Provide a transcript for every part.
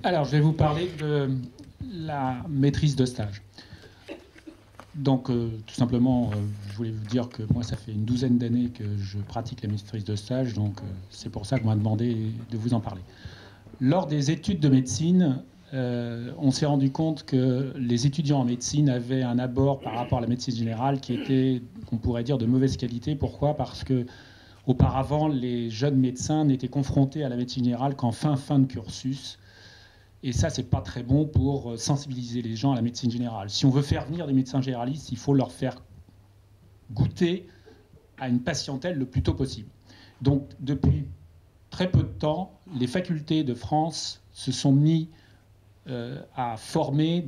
Alors, je vais vous parler de la maîtrise de stage. Donc, tout simplement, je voulais vous dire que moi, ça fait une douzaine d'années que je pratique la maîtrise de stage, donc c'est pour ça qu'on m'a demandé de vous en parler. Lors des études de médecine, on s'est rendu compte que les étudiants en médecine avaient un abord par rapport à la médecine générale qui était, on pourrait dire, de mauvaise qualité. Pourquoi ? Parce que auparavant, les jeunes médecins n'étaient confrontés à la médecine générale qu'en fin de cursus. Et ça, c'est pas très bon pour sensibiliser les gens à la médecine générale. Si on veut faire venir des médecins généralistes, il faut leur faire goûter à une patientèle le plus tôt possible. Donc, depuis très peu de temps, les facultés de France se sont mis à former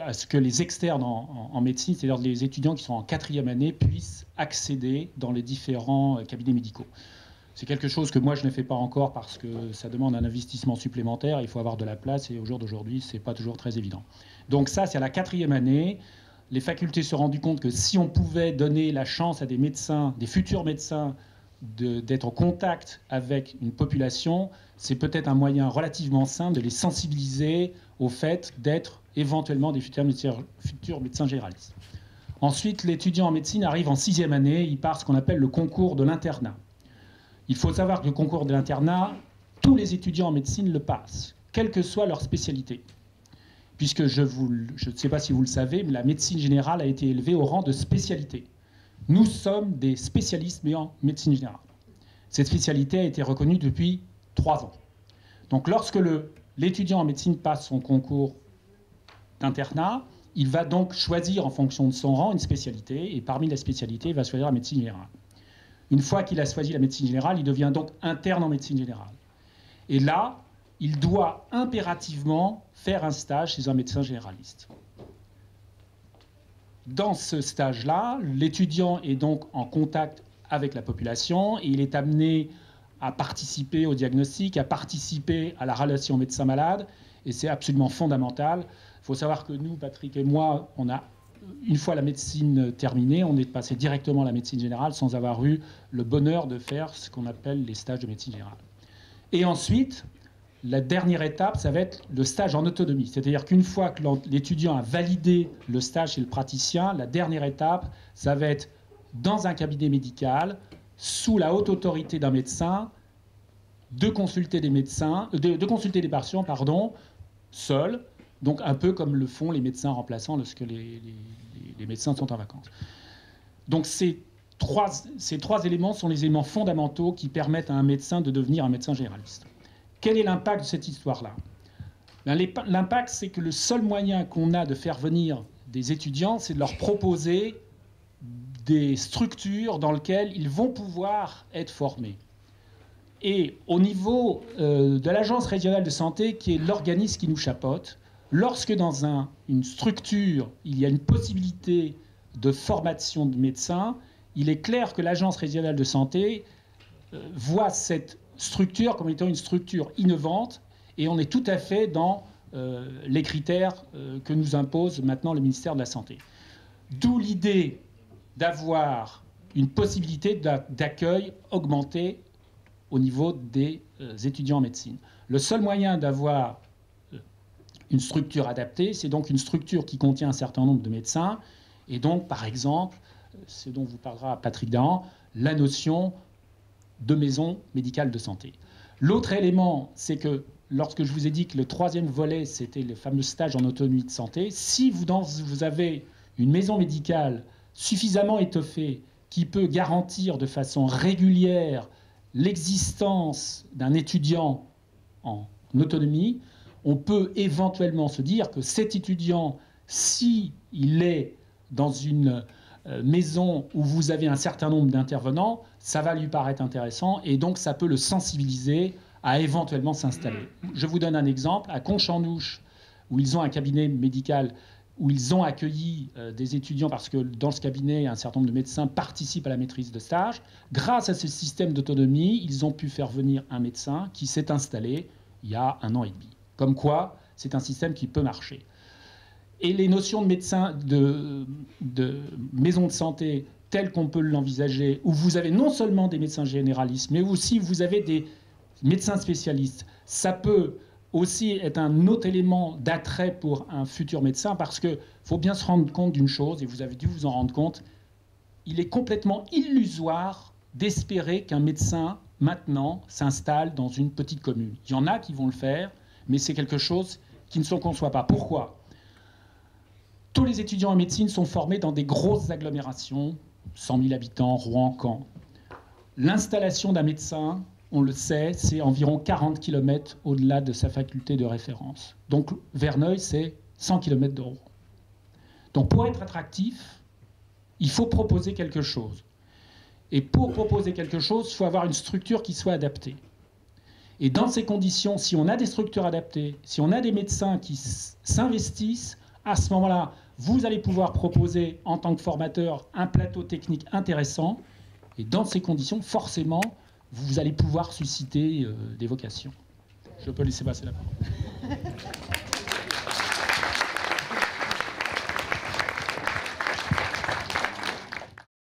à ce que les externes en médecine, c'est-à-dire les étudiants qui sont en 4e année, puissent accéder dans les différents cabinets médicaux. C'est quelque chose que moi je ne fais pas encore parce que ça demande un investissement supplémentaire, il faut avoir de la place et au jour d'aujourd'hui, ce n'est pas toujours très évident. Donc ça, c'est à la 4e année. Les facultés se sont rendues compte que si on pouvait donner la chance à des médecins, des futurs médecins, d'être en contact avec une population, c'est peut-être un moyen relativement simple de les sensibiliser au fait d'être éventuellement des futurs médecins généralistes. Ensuite, l'étudiant en médecine arrive en 6e année, il part ce qu'on appelle le concours de l'internat. Il faut savoir que le concours de l'internat, tous les étudiants en médecine le passent, quelle que soit leur spécialité. Puisque je ne sais pas si vous le savez, mais la médecine générale a été élevée au rang de spécialité. Nous sommes des spécialistes, mais en médecine générale. Cette spécialité a été reconnue depuis 3 ans. Donc lorsque l'étudiant en médecine passe son concours d'internat, il va donc choisir en fonction de son rang une spécialité, et parmi les spécialités, il va choisir la médecine générale. Une fois qu'il a choisi la médecine générale, il devient donc interne en médecine générale. Et là, il doit impérativement faire un stage chez un médecin généraliste. Dans ce stage-là, l'étudiant est donc en contact avec la population et il est amené à participer au diagnostic, à participer à la relation médecin-malade, et c'est absolument fondamental. Il faut savoir que nous, Patrick et moi, on a une fois la médecine terminée, on est passé directement à la médecine générale sans avoir eu le bonheur de faire ce qu'on appelle les stages de médecine générale. Et ensuite, la dernière étape, ça va être le stage en autonomie. C'est-à-dire qu'une fois que l'étudiant a validé le stage chez le praticien, la dernière étape, ça va être dans un cabinet médical, sous la haute autorité d'un médecin, de consulter des patients, seul. Donc un peu comme le font les médecins remplaçants lorsque les médecins sont en vacances. Donc ces trois éléments sont les éléments fondamentaux qui permettent à un médecin de devenir un médecin généraliste. Quel est l'impact de cette histoire-là ? L'impact, c'est que le seul moyen qu'on a de faire venir des étudiants, c'est de leur proposer des structures dans lesquelles ils vont pouvoir être formés. Et au niveau de l'Agence régionale de santé, qui est l'organisme qui nous chapeaute, lorsque dans une structure, il y a une possibilité de formation de médecins, il est clair que l'Agence régionale de santé voit cette structure comme étant une structure innovante, et on est tout à fait dans les critères que nous impose maintenant le ministère de la Santé. D'où l'idée d'avoir une possibilité d'accueil augmentée au niveau des étudiants en médecine. Le seul moyen d'avoir une structure adaptée, c'est donc une structure qui contient un certain nombre de médecins. Et donc, par exemple, ce dont vous parlera Patrick Dahan, la notion de maison médicale de santé. L'autre élément, c'est que lorsque je vous ai dit que le 3e volet, c'était le fameux stage en autonomie de santé, si vous avez une maison médicale suffisamment étoffée qui peut garantir de façon régulière l'existence d'un étudiant en autonomie, on peut éventuellement se dire que cet étudiant, s'il est dans une maison où vous avez un certain nombre d'intervenants, ça va lui paraître intéressant et donc ça peut le sensibiliser à éventuellement s'installer. Je vous donne un exemple. À Conchandouche, où ils ont un cabinet médical, où ils ont accueilli des étudiants parce que dans ce cabinet, un certain nombre de médecins participent à la maîtrise de stage. Grâce à ce système d'autonomie, ils ont pu faire venir un médecin qui s'est installé il y a 1 an et demi. Comme quoi, c'est un système qui peut marcher. Et les notions de médecins, de maison de santé, telles qu'on peut l'envisager, où vous avez non seulement des médecins généralistes, mais aussi vous avez des médecins spécialistes, ça peut aussi est un autre élément d'attrait pour un futur médecin, parce qu'il faut bien se rendre compte d'une chose, et vous avez dû vous en rendre compte, il est complètement illusoire d'espérer qu'un médecin, maintenant, s'installe dans une petite commune. Il y en a qui vont le faire, mais c'est quelque chose qui ne se conçoit pas. Pourquoi ? Tous les étudiants en médecine sont formés dans des grosses agglomérations, 100 000 habitants, Rouen, Caen. L'installation d'un médecin, on le sait, c'est environ 40 km au-delà de sa faculté de référence. Donc Verneuil, c'est 100 km de Rouen. Donc pour être attractif, il faut proposer quelque chose. Et pour proposer quelque chose, il faut avoir une structure qui soit adaptée. Et dans ces conditions, si on a des structures adaptées, si on a des médecins qui s'investissent, à ce moment-là, vous allez pouvoir proposer en tant que formateur un plateau technique intéressant. Et dans ces conditions, forcément, vous allez pouvoir susciter des vocations. Je peux laisser passer la parole.